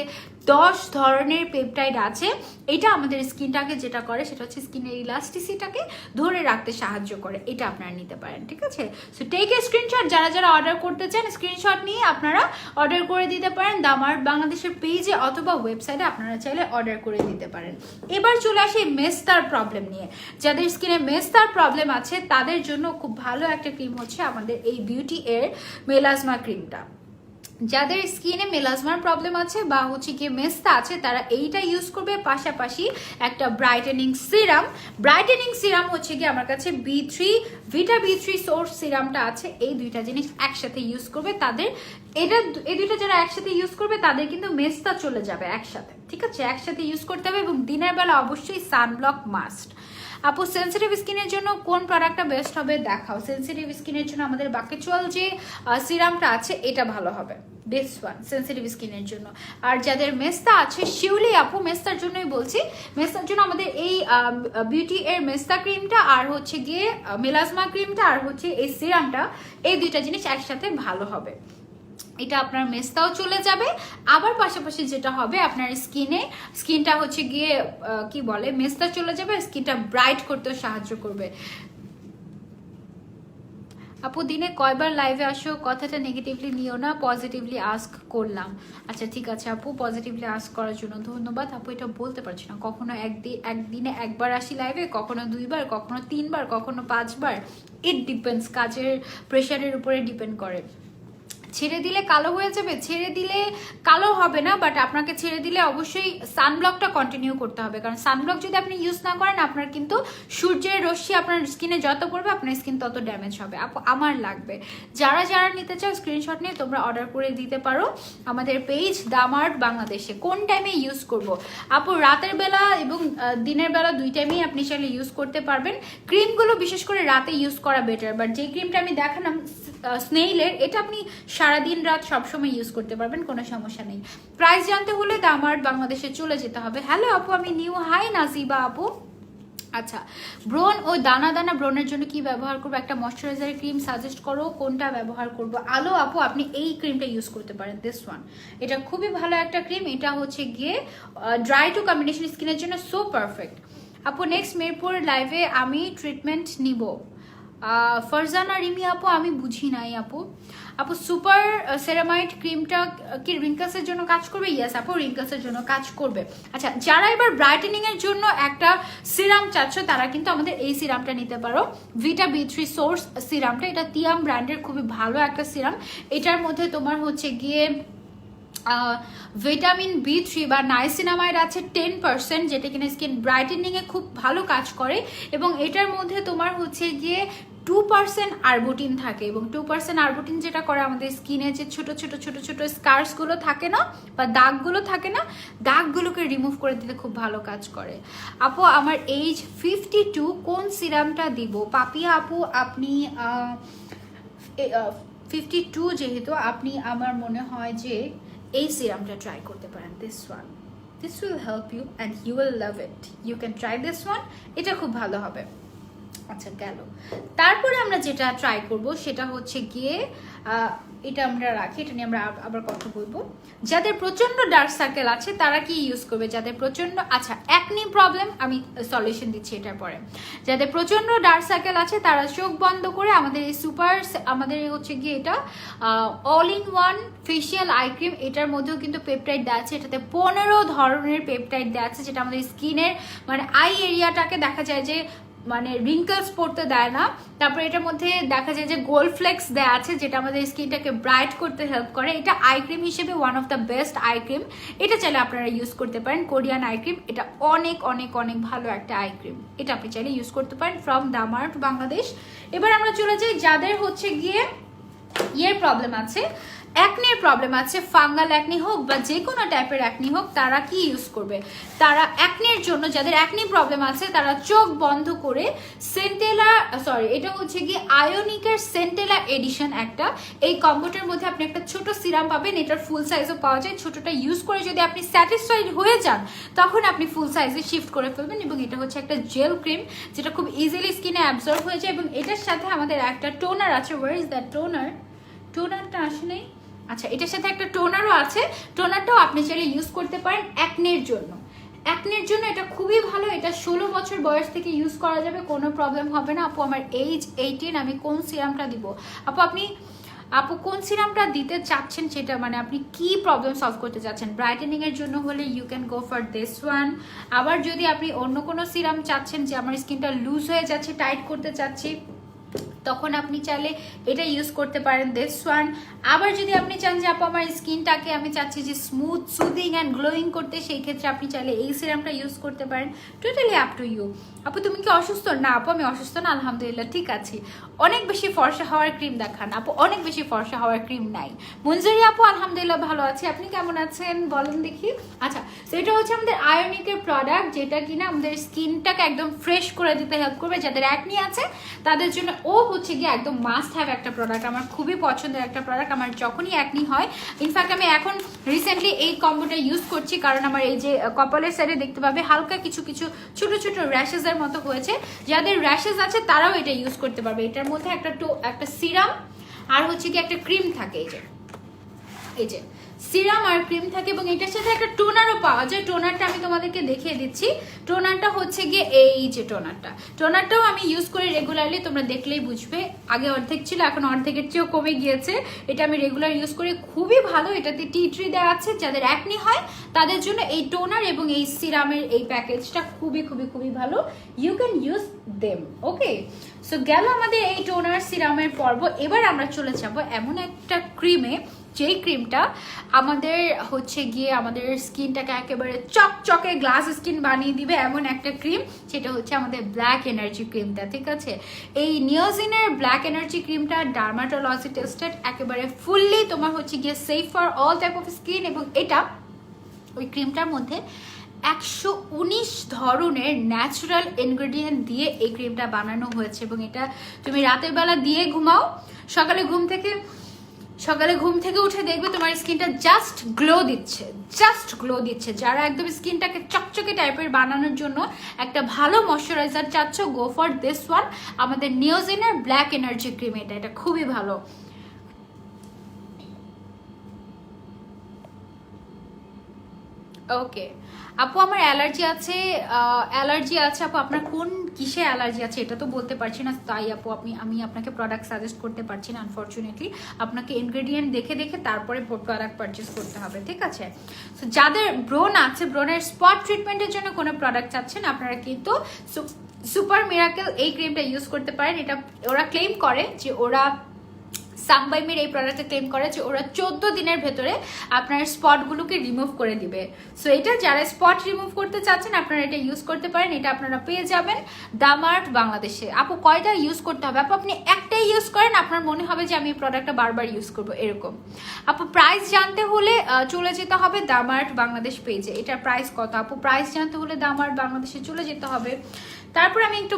10 ধরনের পেপটাইড আছে, এটা আমাদের স্কিনটাকে যেটা করে সেটা হচ্ছে স্কিনের ইলাস্টিসিটাকে ধরে রাখতে সাহায্য করে। এটা আপনারা নিতে পারেন, ঠিক আছে? সো টেক এ স্ক্রিনশট, যারা যারা অর্ডার করতে চান স্ক্রিনশট নিয়ে আপনারা অর্ডার করে দিতে পারেন দামার্ট বাংলাদেশের পেজে অথবা ওয়েবসাইটে, আপনারা চাইলে অর্ডার করে দিতে পারেন। এবার চলে আসি মেস্তার প্রবলেম নিয়ে। যাদের স্কিনে মেস্তার প্রবলেম আছে তাদের জন্য খুব ভালো একটা ক্রিম হচ্ছে আমাদের এই বিউটি এর মেলাজমা ক্রিমটা। যাদের স্কিনে মেলাজমার প্রবলেম আছে বা হচ্ছে কি মেস্তা আছে তারা এইটা ইউজ করবে, পাশাপাশি একটা ব্রাইটেনিং সিরাম। ব্রাইটেনিং সিরাম হচ্ছে কি আমার কাছে ভিটা B3 সোর্স সিরামটা আছে, এই দুইটা জিনিস একসাথে ইউজ করবে। তাদের এই দুইটা যারা একসাথে ইউজ করবে তাদের কিন্তু মেস্তা চলে যাবে একসাথে, ঠিক আছে? একসাথে ইউজ করতে হবে, এবং দিনের বেলা অবশ্যই সানব্লক মাস্ট। আপু সেন্সিটিভ স্কিনের জন্য কোন প্রোডাক্টটা বেস্ট হবে দেখাও। সেন্সিটিভ স্কিনের জন্য আমাদের বাকেচুয়াল যে সিরামটা আছে এটা ভালো হবে, বেস্ট ওয়ান সেন্সিটিভ স্কিনের জন্য। আর যাদের মেস্তা আছে শিউলি আপু, মেস্তার জন্যই বলছি, মেস্তার জন্য আমাদের এই বিউটি এর মেস্তা ক্রিমটা আর হচ্ছে গিয়ে মেলাজমা ক্রিমটা আর হচ্ছে এই সিরামটা, এই দুইটা জিনিস একসাথে ভালো হবে। এটা আপনার মেস্তাও চলে যাবে, আবার পাশাপাশি যেটা হবে আপনার স্কিনটা হচ্ছে গিয়ে কি বলে মেস্তা চলে যাবে, স্কিনটা ব্রাইট করতেও সাহায্য করবে। আপু দিনে কয়বার লাইভে আসো? কথাটা নেগেটিভলি নিও না, পজিটিভলি আস্ক করলাম। আচ্ছা ঠিক আছে আপু, পজিটিভলি আস্ক করার জন্য ধন্যবাদ। আপু এটা বলতে পারছি না, কখনো একদিনে একবার আসি লাইভে, কখনো 2বার, কখনো 3বার, কখনো 5বার। ইট ডিপেন্ডস, কাজের প্রেশারের উপরে ডিপেন্ড করে। ছেড়ে দিলে কালো হয়ে যাবে? ছেড়ে দিলে কালো হবে না, বাট আপনাকে ছেড়ে দিলে অবশ্যই সানব্লকটা কন্টিনিউ করতে হবে, কারণ সানব্লক যদি আপনি ইউজ না করেন আপনার কিন্তু সূর্যের রশ্মি আপনার স্কিনে যত পড়বে আপনার স্কিন তত ড্যামেজ হবে। আপু আমার লাগবে, যারা যারা নিতে চাও স্ক্রিনশট নিয়ে তোমরা অর্ডার করে দিতে পারো আমাদের পেজ দামার্ট বাংলাদেশে। কোন টাইমে ইউজ করব আপু? রাতের বেলা এবং দিনের বেলা দুই টাইমেই আপনি চাইলে ইউজ করতে পারবেন। ক্রিমগুলো বিশেষ করে রাতে ইউজ করা বেটার, বাট যে ক্রিমটা আমি দেখালাম স্নেইলের, এটা আপনি সারাদিন রাত সবসময় ইউজ করতে পারবেন, কোনো সমস্যা নেই। প্রাইস জানতে হলে দামার্ট বাংলাদেশে চলে যেতে হবে। হ্যালো আপু, আমি নিউ। হাই নাজিবা আপু। আচ্ছা, ব্রন ও দানা দানা ব্রনের জন্য কি ব্যবহার করবো? একটা ময়শ্চারাইজার ক্রিম সাজেস্ট করো, কোনটা ব্যবহার করবো? আলো আপু আপনি এই ক্রিমটা ইউজ করতে পারেন, দিস ওয়ান। এটা খুবই ভালো একটা ক্রিম, এটা হচ্ছে গিয়ে ড্রাই টু কম্বিনেশন স্কিনের জন্য সো পারফেক্ট। আপু নেক্সট মিরপুর লাইভে আমি ট্রিটমেন্ট নিব। ফারজানা রিমি আপু আমি বুঝি নাই আপু। আপু সুপার সেরামাইড ক্রিমটা কি রিঙ্কলসের জন্য কাজ করবে? ইয়েস আপু, রিঙ্কলসের জন্য কাজ করবে। আচ্ছা, যারা এবার ব্রাইটেনিং এর জন্য একটা সিরাম চাচ্ছ তারা কিন্তু আমাদের এই সিরামটা নিতে পারো, ভিটা B3 সোর্স সিরামটা। এটা তিয়াম ব্র্যান্ডের খুবই ভালো একটা সিরাম। এটার মধ্যে তোমার হচ্ছে গিয়ে ভিটামিন B3 বা নাইসিনামাইড আছে 10%, যেটা কিনা স্কিন ব্রাইটেনিং এ খুব ভালো কাজ করে, এবং এটার মধ্যে তোমার হচ্ছে গিয়ে 2% আরবুটিন থাকে, এবং 2% আরবুটিন যেটা করে আমাদের স্কিনে যে ছোট ছোট ছোট ছোট স্কার্স গুলো থাকে না বা দাগগুলো থাকে না, দাগগুলোকে রিমুভ করে দিতে খুব ভালো কাজ করে। আপু আমার এজ 52, কোন সিরামটা দিব? পাপিয়া আপু আপনি 52 যেহেতু, আপনি আমার মনে হয় যে এই সিরামটা ট্রাই করতে পারেন, this one. This will help you and you will love it. You can try this one, এটা খুব ভালো হবে। আচ্ছা গেল, তারপরে আমরা যেটা ট্রাই করব সেটা হচ্ছে গিয়ে এটা আমরা রাখি, এটা নিয়ে আমরা আবার কথা বলবো। যাদের প্রচন্ড ডার্ক সার্কেল আছে তারা কি ইউজ করবে? যাদের প্রচন্ড, আচ্ছা অ্যাকনি প্রবলেম আমি সলিউশন দিচ্ছি এটার পরে। যাদের প্রচন্ড ডার্ক সার্কেল আছে তারা চোখ বন্ধ করে আমাদের এই আমাদের হচ্ছে গিয়ে এটা all in one facial eye cream, এটার মধ্যেও কিন্তু পেপটাইড দেওয়া আছে। এটাতে 15 ধরনের পেপটাইড দেওয়া আছে, যেটা আমাদের স্কিনের মানে আই এরিয়াটাকে দেখা যায় যে মানে রিঙ্কলস পড়তে দেয় না। তারপরে এটার মধ্যে দেখা যায় যে গোল্ড ফ্লেক্স দেওয়া আছে, যেটা আমাদের স্কিনটাকে ব্রাইট করতে হেল্প করে। এটা আই ক্রিম হিসেবে one of the best eye cream, এটা চাইলে আপনারা ইউজ করতে পারেন। কোরিয়ান আই ক্রিম, এটা অনেক অনেক অনেক ভালো একটা আই ক্রিম, এটা আপনি চাইলে ইউজ করতে পারেন ফ্রম দামার্ট বাংলাদেশ। এবার আমরা চলে যাই যাদের হচ্ছে গিয়ে ইয়ের প্রবলেম আছে, অ্যাকনির প্রবলেম আছে, ফাঙ্গাল অ্যাকনি হোক বা যে কোনো টাইপের অ্যাকনি হোক, তারা কি ইউজ করবে? তারা অ্যাকনির জন্য, যাদের অ্যাকনি প্রবলেম আছে তারা চোখ বন্ধ করে এটা হচ্ছে কি আয়োনিকের সেন্টেলা এডিশন একটা, এই কম্বোটার মধ্যে আপনি একটা ছোট সিরাম পাবেন, এটার ফুল সাইজও পাওয়া যায়। ছোটটা ইউজ করে যদি আপনি স্যাটিসফাইড হয়ে যান তখন আপনি ফুল সাইজে শিফট করে ফেলবেন, এবং এটা হচ্ছে একটা জেল ক্রিম যেটা খুব ইজিলি স্কিনে অ্যাবজর্ব হয়ে যায়। এবং এটার সাথে আমাদের একটা টোনার আছে, ওয়ার ইজ দ্যাট টোনার? টোনারটা আসে নাই। আচ্ছা, এটার সাথে একটা টোনারও আছে, টোনারটাও আপনি চাইলে ইউজ করতে পারেন অ্যাকনের জন্য। অ্যাকনের জন্য এটা খুবই ভালো, এটা 16 বছর বয়স থেকে ইউজ করা যাবে, কোনো প্রবলেম হবে না। আপু আমার এজ 18, আমি কোন সিরামটা দিব? আপু কোন সিরামটা দিতে চাচ্ছেন সেটা, মানে আপনি কি প্রবলেম সলভ করতে চাচ্ছেন? ব্রাইটেনিং এর জন্য হলে you can go for this one. আবার যদি আপনি অন্য কোনো সিরাম চাচ্ছেন যে আমার স্কিনটা লুজ হয়ে যাচ্ছে, টাইট করতে চাচ্ছি, তখন আপনি চাইলে এটা ইউজ করতে পারেন, দিস ওয়ান। আবার যদি আপনি চান যে আপু আমার স্কিনটাকে আমি চাচ্ছি যে স্মুথ, সুদিং অ্যান্ড গ্লোয়িং করতে, সেই ক্ষেত্রে আপনি চাইলে এই সিরামটা ইউজ করতে পারেন। Totally up to you. আপু তুমি কি অসুস্থ? না আপু আমি অসুস্থ না, আলহামদুলিল্লাহ ঠিক আছি। অনেক বেশি ফর্সা হওয়ার ক্রিম দেখান আপু, অনেক বেশি ফর্সা হওয়ার ক্রিম নাই। মঞ্জুরি আপু আলহামদুলিল্লাহ ভালো আছি, আপনি কেমন আছেন বলেন দেখি। আচ্ছা, তো এটা হচ্ছে আমাদের আয়োনিকের প্রোডাক্ট, যেটা কিনা আমাদের স্কিনটাকে একদম ফ্রেশ করে দিতে হেল্প করবে। যাদের অ্যাকনি আছে তাদের জন্য ও হচ্ছে গিয়ে একদম মাস্ট হ্যাভ একটা প্রোডাক্ট, আমার খুবই পছন্দের একটা প্রোডাক্ট। আমার যখনই অ্যাকনি হয়, ইনফ্যাক্ট আমি এখন রিসেন্টলি এই কম্বোটা ইউজ করছি, কারণ আমার এই যে কপালের সাইডে দেখতে পাবে হালকা কিছু কিছু ছোট ছোট র্যাশেসের মতো হয়েছে, যাদের র্যাশেস আছে তারাও এটা ইউজ করতে পারবে। এটার মধ্যে একটা সিরাম আর হচ্ছে কি একটা ক্রিম থাকে, এই যে সিরাম আর ক্রিম থাকে, এবং এটার সাথে একটা টোনারও পাওয়া যায়। টোনারটা আমি তোমাদেরকে দেখিয়ে দিচ্ছি। টোনারটা হচ্ছে গিয়ে এই যে টোনারটাও আমি ইউজ করি রেগুলারলি, তোমরা দেখলেই বুঝবে। আগে অর্ধেক ছিল, এখন অর্ধেকের চেয়েও কমে গিয়েছে। এটা আমি রেগুলার ইউজ করি, খুবই ভালো। এটাতে টি ট্রি দেওয়া আছে, যাদের অ্যাকনি হয় তাদের জন্য এই টোনার এবং এই সিরামের এই প্যাকেজটা খুবই খুবই খুবই ভালো। You can use them. Okay, so গেল আমাদের এই টোনার সিরামের পর্ব। এবার আমরা চলে যাব এমন একটা ক্রিমে, যেই ক্রিমটা আমাদের হচ্ছে গিয়ে আমাদের স্কিনটাকে একেবারে চকচকে গ্লাস স্কিন বানিয়ে দিবে, এমন একটা ক্রিম। সেটা হচ্ছে আমাদের ব্ল্যাক এনার্জি ক্রিমটা, ঠিক আছে? এই নিওজিনের ব্ল্যাক এনার্জি ক্রিমটা ডার্মাটোলজি টেস্টেড, একেবারে ফুললি তোমার হচ্ছে গিয়ে safe for all type of skin. এবং এটা ওই ক্রিমটার মধ্যে 119 ধরনের ন্যাচারাল ইনগ্রেডিয়েন্ট দিয়ে এই ক্রিমটা বানানো হয়েছে, এবং এটা তুমি রাতের বেলা দিয়ে ঘুমাও, সকালে ঘুম থেকে উঠে দেখবে তোমার স্কিনটা জাস্ট গ্লো দিচ্ছে। যারা একদম স্কিনটাকে চকচকে টাইপের বানানোর জন্য একটা ভালো ময়শ্চারাইজার চাচ্ছ, গো ফর দিস ওয়ান, আমাদের নিওজিনের ব্ল্যাক এনার্জি ক্রিম। এটা খুবই ভালো। ওকে আপু, আমার অ্যালার্জি আছে আপু। আপনার কোন কিসে অ্যালার্জি আছে এটা তো বলতে পারছি না, তাই আপু আমি আপনাকে প্রোডাক্ট সাজেস্ট করতে পারছি না আনফরচুনেটলি। আপনাকে ইনগ্রেডিয়েন্ট দেখে তারপরে প্রোডাক্ট পারচেস করতে হবে, ঠিক আছে? তো যাদের ব্রণ আছে, ব্রণের স্পট ট্রিটমেন্টের জন্য কোনো প্রোডাক্ট চাচ্ছেন, আপনারা কিন্তু সুপার মিরাকেল এই ক্রিমটা ইউজ করতে পারেন। এটা ওরা ক্লেম করে যে সামবাইমের এই প্রোডাক্টটা ক্লেম করে যে ওরা 14 দিনের ভেতরে আপনার স্পটগুলোকে রিমুভ করে দিবে। সো এটা যারা স্পট রিমুভ করতে চাচ্ছেন আপনারা এটা ইউজ করতে পারেন। এটা আপনারা পেয়ে যাবেন দামার্ট বাংলাদেশে। আপু কয়টা ইউজ করতে হবে? আপু আপনি একটাই ইউজ করেন, আপনার মনে হবে যে আমি এই প্রোডাক্টটা বারবার ইউজ করবো এরকম। আপু প্রাইস জানতে হলে চলে যেতে হবে দামার্ট বাংলাদেশ পেজে। এটার প্রাইস কত? আপু প্রাইস জানতে হলে দামার্ট বাংলাদেশে চলে যেতে হবে। তারপর আমি একটু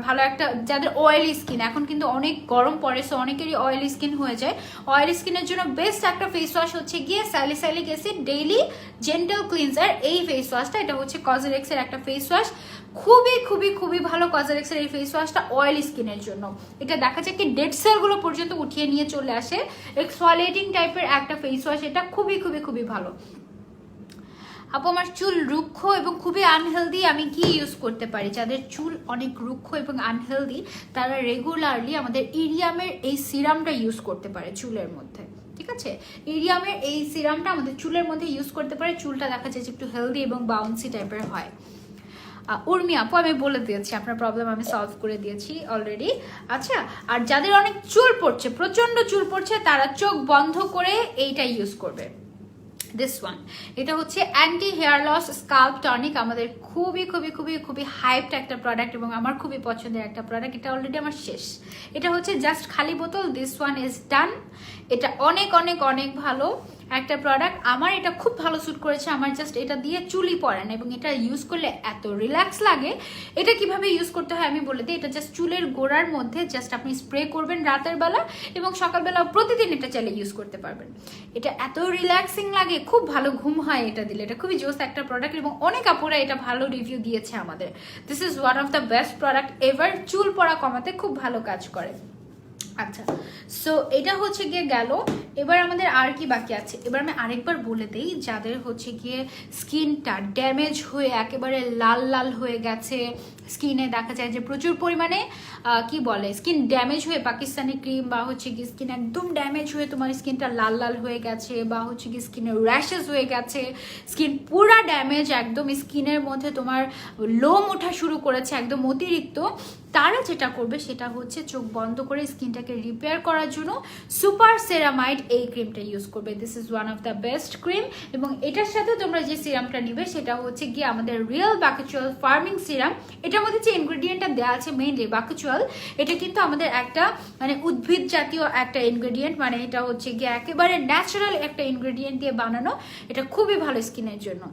ভালো একটা, যাদের অয়েলি স্কিন, এখন কিন্তু অনেক গরম পড়ে, সো অনেকেরই অয়েলি স্কিন হয়ে যায়। অয়েলি স্কিনের জন্য বেস্ট একটা ফেস ওয়াশ হচ্ছে গিয়ে salicylic acid daily gentle cleanser. এই ফেস ওয়াশটা, এটা হচ্ছে কজরেক্সের একটা ফেস ওয়াশ, খুবই খুবই খুবই ভালো কজরেক্সের এই ফেস ওয়াশটা অয়েলি স্কিনের জন্য। এটা দেখা যায় কি ডেড সেলগুলো পর্যন্ত উঠিয়ে নিয়ে চলে আসে, এক্সফলিয়েটিং টাইপের একটা ফেস ওয়াশ। এটা খুবই খুবই খুবই ভালো। আপু আমার চুল রুক্ষ এবং খুবই আনহেলদি, আমি কি ইউজ করতে পারি? যাদের চুল অনেক রুক্ষ এবং আনহেলদি তারা রেগুলারলি আমাদের ইরিয়ামের এই সিরামটা ইউজ করতে পারে চুলের মধ্যে, ঠিক আছে? ইরিয়ামের এই সিরামটা আমাদের চুলের মধ্যে ইউজ করতে পারে। চুলটা দেখা যায় যে একটু হেলদি এবং বাউন্সি টাইপের হয়। উর্মি আপু আমি বলে দিয়েছি, আপনার প্রবলেম আমি সলভ করে দিয়েছি অলরেডি। আচ্ছা, আর যাদের অনেক চুল পড়ছে, প্রচন্ড চুল পড়ছে, তারা চোখ বন্ধ করে এইটা ইউজ করবে, দিস ওয়ান। এটা হচ্ছে anti hair loss scalp tonic, আমাদের খুবই খুবই খুবই খুবই হাইপড একটা প্রোডাক্ট এবং আমার খুবই পছন্দের একটা প্রোডাক্ট। এটা অলরেডি আমার শেষ। এটা হচ্ছে জাস্ট খালি বোতল, দিস ওয়ান ইজ ডান। এটা অনেক অনেক অনেক ভালো একটা প্রোডাক্ট, আমার এটা খুব ভালো স্যুট করেছে। আমার জাস্ট এটা দিয়ে চুলই পড়ে না এবং এটা ইউজ করলে এত রিল্যাক্স লাগে। এটা কিভাবে ইউজ করতে হয় আমি বলে দিই। এটা জাস্ট চুলের গোড়ার মধ্যে জাস্ট আপনি স্প্রে করবেন রাতের বেলা এবং সকালবেলা প্রতিদিন এটা চাইলে ইউজ করতে পারবেন। এটা এত রিল্যাক্সিং লাগে, খুব ভালো ঘুম হয় এটা দিলে। এটা খুবই জোস একটা প্রোডাক্ট এবং অনেক আপুরা এটা ভালো রিভিউ দিয়েছে আমাদের। This is one of the best product ever. চুল পড়া কমাতে খুব ভালো কাজ করে। আচ্ছা, সো এটা হচ্ছে গিয়ে গেল। এবার আমাদের আর কি বাকি আছে, এবার আমি আরেকবার বলে দিই, যাদের হচ্ছে গিয়ে স্কিনটা ড্যামেজ হয়ে একেবারে লাল লাল হয়ে গেছে, স্কিনে দেখা যায় যে প্রচুর পরিমাণে কি বলে স্কিন ড্যামেজ হয়ে, পাকিস্তানি ক্রিম বা হচ্ছে কি স্কিন একদম ড্যামেজ হয়ে তোমার স্কিনটা লাল লাল হয়ে গেছে, বা হচ্ছে কি স্কিনে র্যাশেস হয়ে গেছে, স্কিন পুরা ড্যামেজ, একদম স্কিনের মধ্যে তোমার লোম ওঠা শুরু করেছে একদম অতিরিক্ত, তারা যেটা করবে সেটা হচ্ছে চোখ বন্ধ করে স্কিনটাকে রিপেয়ার করার জন্য সুপার সেরামাইড এই ক্রিমটা ইউজ করবে। This is one of the best cream. এবং এটার সাথে তোমরা যে সিরামটা নিবে সেটা হচ্ছে গিয়ে আমাদের রিয়েল বাকুচুয়াল ফার্মিং সিরাম। এটার মধ্যে যে ইনগ্রেডিয়েন্টটা দেওয়া আছে মেইনলি বাকুচুয়াল, এটা কিন্তু আমাদের একটা মানে উদ্ভিদ জাতীয় একটা ইনগ্রেডিয়েন্ট, মানে এটা হচ্ছে গিয়ে একেবারে ন্যাচারাল একটা ইনগ্রেডিয়েন্ট দিয়ে বানানো, এটা খুবই ভালো স্কিনের জন্য।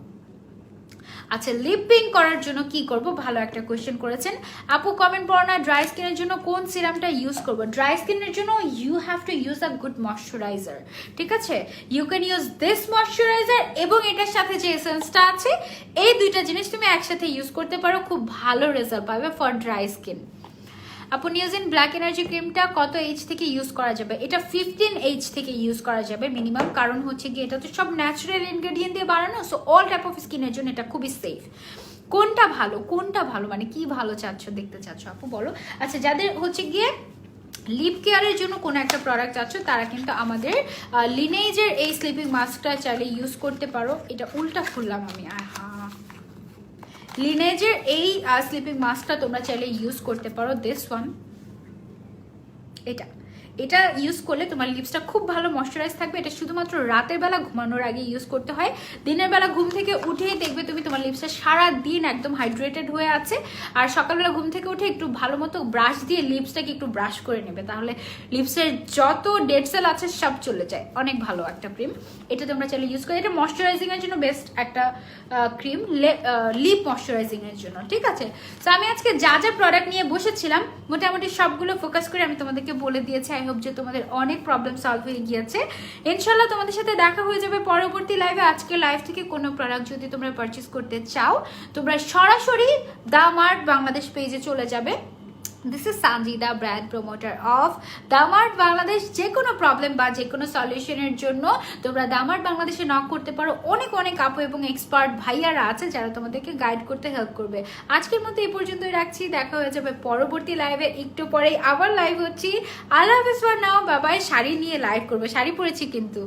আচ্ছা, লিপ পিঙ্ক করার জন্য কি করব, ভালো একটা কোয়েশ্চেন করেছেন আপু, কমেন্ট পড়ো না। ড্রাই স্কিনের জন্য কোন সিরামটা ইউজ করব? ড্রাই স্কিনের জন্য you have to use a good moisturiser, ঠিক আছে? You can use this moisturiser এবং এটার সাথে যে এসেন্সটা আছে, এই দুইটা জিনিস তুমি একসাথে ইউজ করতে পারো, খুব ভালো রেজাল্ট পাবে ফর ড্রাই স্কিন। আপু নিউজিন ব্ল্যাক এনার্জি ক্রিমটা কত এইজ থেকে ইউজ করা যাবে? এটা 15 এইজ থেকে ইউজ করা যাবে মিনিমাম, কারণ হচ্ছে কি এটা তো সব ন্যাচারাল ইনগ্রেডিয়েন্ট দিয়ে বানানো, সো অল টাইপ অফ স্কিনের জন্য এটা খুবই সেফ। কোনটা ভালো, কোনটা ভালো মানে কি ভালো চাচ্ছ, দেখতে চাচ্ছ আপু বলো। আচ্ছা, যাদের হচ্ছে গিয়ে লিপ কেয়ারের জন্য কোনো একটা প্রোডাক্ট চাচ্ছ, তারা কিন্তু আমাদের লিনেজের এই স্লিপিং মাস্কটা চাইলে ইউজ করতে পারো। এটা উল্টা খুললাম আমি, লিনেজের এই স্লিপিং মাস্কটা তোমরা চাইলে ইউজ করতে পারো। দিস ওয়ান, এটা ইউজ করলে তোমার লিপসটা খুব ভালো ময়শ্চারাইজ থাকবে। এটা শুধুমাত্র রাতের বেলা ঘুমানোর আগে ইউজ করতে হয়। দিনের বেলা ঘুম থেকে উঠেই দেখবে তুমি তোমার লিপসটা সারা দিন একদম হাইড্রেটেড হয়ে আছে, আর সকালবেলা ঘুম থেকে উঠে একটু ভালো মতো ব্রাশ দিয়ে লিপসটাকে একটু ব্রাশ করে নেবে, তাহলে লিপসের যত ডেড সেল আছে সব চলে যায়। অনেক ভালো একটা ক্রিম, এটা তোমরা চাইলে ইউজ করো। এটা ময়শ্চারাইজিং এর জন্য বেস্ট একটা ক্রিম, লিপ ময়শ্চারাইজিং এর জন্য, ঠিক আছে? তো আমি আজকে যা যা প্রোডাক্ট নিয়ে বসেছিলাম মোটামুটি সবগুলো ফোকাস করে আমি তোমাদেরকে বলে দিয়েছি। আই হোপ যে তোমাদের অনেক প্রবলেম সলভ হয়ে গিয়েছে। ইনশাল্লাহ তোমাদের সাথে দেখা হয়ে যাবে পরবর্তী লাইভে। আজকে লাইভ থেকে কোনো প্রোডাক্ট যদি তোমরা পারচেস করতে চাও, তোমরা সরাসরি দা মার্ট বাংলাদেশ পেজে চলে যাবে। This is Sanjida, brand promoter of দামার্ট বাংলাদেশ। যে কোনো প্রবলেম বা যে কোনো সলিউশনের জন্য তোমরা দামার্ট বাংলাদেশে নক করতে পারো। অনেক অনেক আপু এবং এক্সপার্ট ভাইয়ারা আছে যারা তোমাদেরকে গাইড করতে হেল্প করবে। আজকের মতো এই পর্যন্তই রাখছি, দেখা হয়ে যাবে পরবর্তী লাইভে। একটু পরেই আবার লাইভ হচ্ছি। আল্লাহ হাফেজ ফর নাও, বাবাই। শাড়ি নিয়ে লাইভ করবে, শাড়ি পরেছি কিন্তু।